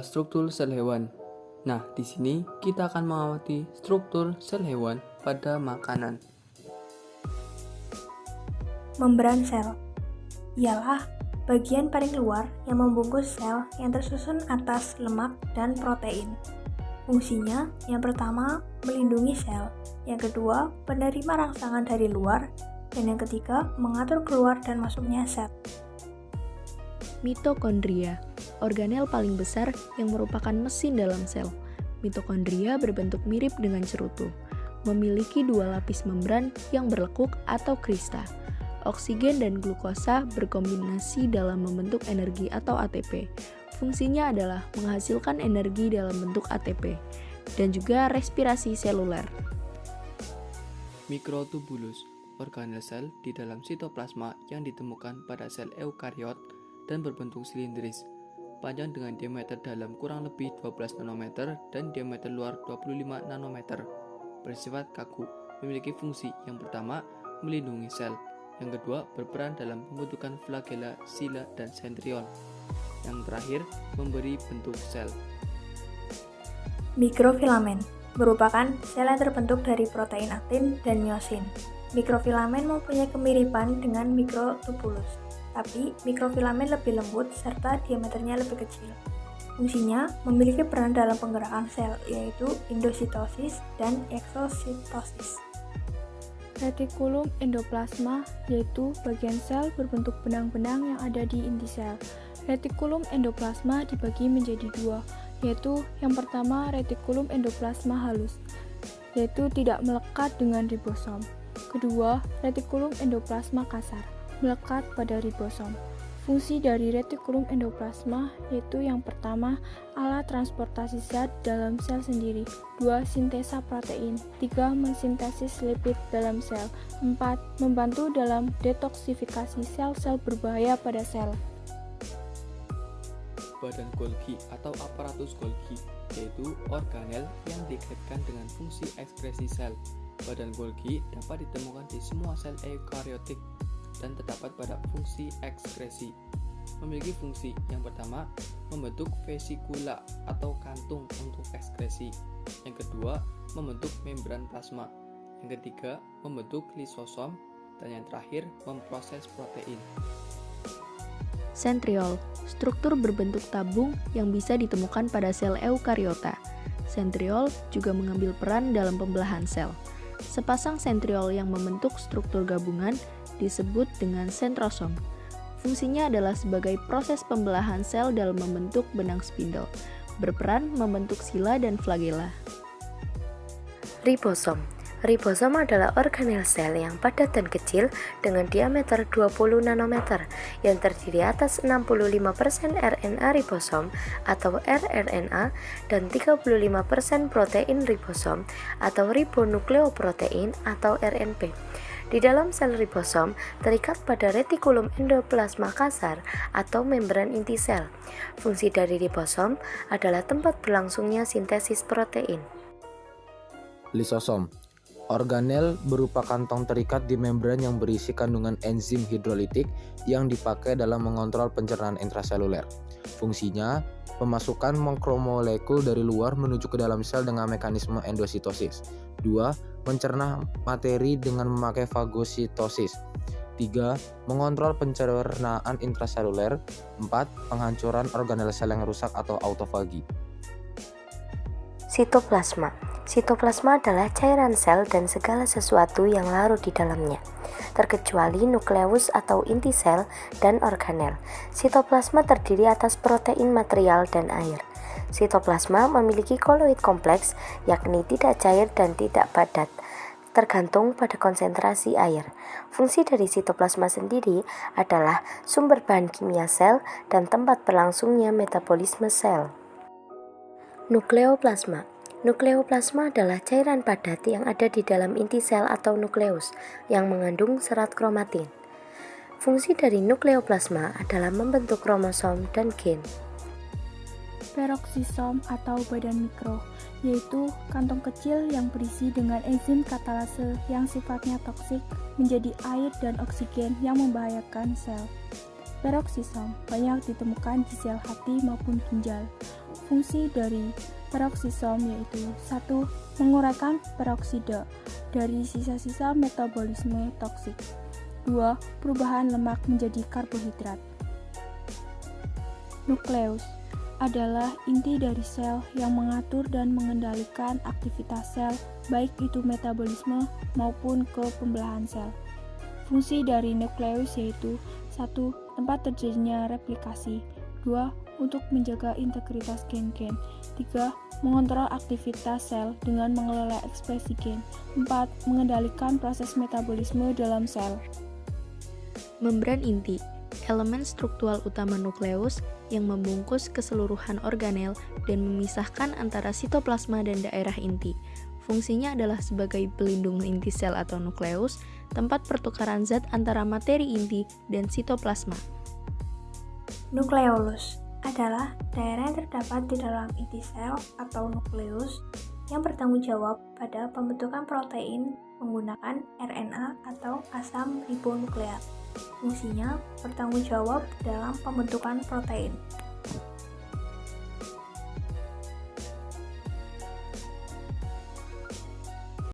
struktur sel hewan. Nah, di sini kita akan mengamati struktur sel hewan pada makanan. Membran sel ialah bagian paling luar yang membungkus sel yang tersusun atas lemak dan protein. Fungsinya yang pertama melindungi sel, yang kedua penerima rangsangan dari luar, dan yang ketiga mengatur keluar dan masuknya sel. Mitokondria, organel paling besar yang merupakan mesin dalam sel. Mitokondria berbentuk mirip dengan cerutu, memiliki dua lapis membran yang berlekuk atau krista. Oksigen dan glukosa berkombinasi dalam membentuk energi atau ATP. Fungsinya adalah menghasilkan energi dalam bentuk ATP dan juga respirasi seluler. Mikrotubulus, organel sel di dalam sitoplasma yang ditemukan pada sel eukariot dan berbentuk silindris, panjang dengan diameter dalam kurang lebih 12 nanometer dan diameter luar 25 nanometer. Bersifat kaku, memiliki fungsi yang pertama melindungi sel, yang kedua berperan dalam pembentukan flagella, sila, dan sentriol, yang terakhir memberi bentuk sel. Mikrofilamen merupakan sel yang terbentuk dari protein aktin dan miosin. Mikrofilamen mempunyai kemiripan dengan mikrotubulus, tapi mikrofilamen lebih lembut serta diameternya lebih kecil. Fungsinya memiliki peran dalam penggerakan sel, yaitu endositosis dan eksositosis. Retikulum endoplasma yaitu bagian sel berbentuk benang-benang yang ada di inti sel. Retikulum endoplasma dibagi menjadi dua, yaitu yang pertama retikulum endoplasma halus, yaitu tidak melekat dengan ribosom. Kedua, retikulum endoplasma kasar, melekat pada ribosom. Fungsi dari retikulum endoplasma yaitu yang pertama, alat transportasi zat dalam sel sendiri. 2. Sintesa protein. 3. Mensintesis lipid dalam sel. 4. Membantu dalam detoksifikasi sel-sel berbahaya pada sel. Badan Golgi atau aparatus Golgi, yaitu organel yang dikaitkan dengan fungsi ekskresi sel. Badan Golgi dapat ditemukan di semua sel eukariotik dan terdapat pada fungsi ekskresi. Memiliki fungsi yang pertama, membentuk vesikula atau kantung untuk ekskresi. Yang kedua, membentuk membran plasma. Yang ketiga, membentuk lisosom. Dan yang terakhir, memproses protein. Sentriol, struktur berbentuk tabung yang bisa ditemukan pada sel eukariota. Sentriol juga mengambil peran dalam pembelahan sel. Sepasang sentriol yang membentuk struktur gabungan disebut dengan sentrosom. Fungsinya adalah sebagai proses pembelahan sel dalam membentuk benang spindle, berperan membentuk sila dan flagella. Ribosom. Ribosom adalah organel sel yang padat dan kecil dengan diameter 20 nanometer yang terdiri atas 65% RNA ribosom atau rRNA dan 35% protein ribosom atau ribonukleoprotein atau RNP. Di dalam sel ribosom terikat pada retikulum endoplasma kasar atau membran inti sel. Fungsi dari ribosom adalah tempat berlangsungnya sintesis protein. Lisosom, organel berupa kantong terikat di membran yang berisi kandungan enzim hidrolitik yang dipakai dalam mengontrol pencernaan intraseluler. Fungsinya, pemasukan makromolekul dari luar menuju ke dalam sel dengan mekanisme endositosis. 2. Mencerna materi dengan memakai fagositosis. 3. Mengontrol pencernaan intraseluler. 4. Penghancuran organel sel yang rusak atau autofagi. Sitoplasma. Sitoplasma adalah cairan sel dan segala sesuatu yang larut di dalamnya, terkecuali nukleus atau inti sel dan organel. Sitoplasma terdiri atas protein material dan air. Sitoplasma memiliki koloid kompleks, yakni tidak cair dan tidak padat, tergantung pada konsentrasi air. Fungsi dari sitoplasma sendiri adalah sumber bahan kimia sel dan tempat berlangsungnya metabolisme sel. Nukleoplasma. Nukleoplasma adalah cairan padat yang ada di dalam inti sel atau nukleus yang mengandung serat kromatin. Fungsi dari nukleoplasma adalah membentuk kromosom dan gen. Peroksisom atau badan mikro, yaitu kantong kecil yang berisi dengan enzim katalase yang sifatnya toksik menjadi air dan oksigen yang membahayakan sel. Peroksisom banyak ditemukan di sel hati maupun ginjal. fungsi dari peroksisom yaitu 1. Menguraikan peroksida dari sisa-sisa metabolisme toksik. 2. Perubahan lemak menjadi karbohidrat. Nukleus adalah inti dari sel yang mengatur dan mengendalikan aktivitas sel, baik itu metabolisme maupun ke pembelahan sel. Fungsi dari nukleus yaitu 1. Tempat terjadinya replikasi. 2. Untuk menjaga integritas gen-gen. 3. Mengontrol aktivitas sel dengan mengelola ekspresi gen. 4. Mengendalikan proses metabolisme dalam sel. Membran inti, elemen struktural utama nukleus yang membungkus keseluruhan organel dan memisahkan antara sitoplasma dan daerah inti. Fungsinya adalah sebagai pelindung inti sel atau nukleus, tempat pertukaran zat antara materi inti dan sitoplasma. Nukleolus adalah daerah yang terdapat di dalam inti sel atau nukleus yang bertanggung jawab pada pembentukan protein menggunakan RNA atau asam ribonukleat. Fungsinya bertanggung jawab dalam pembentukan protein.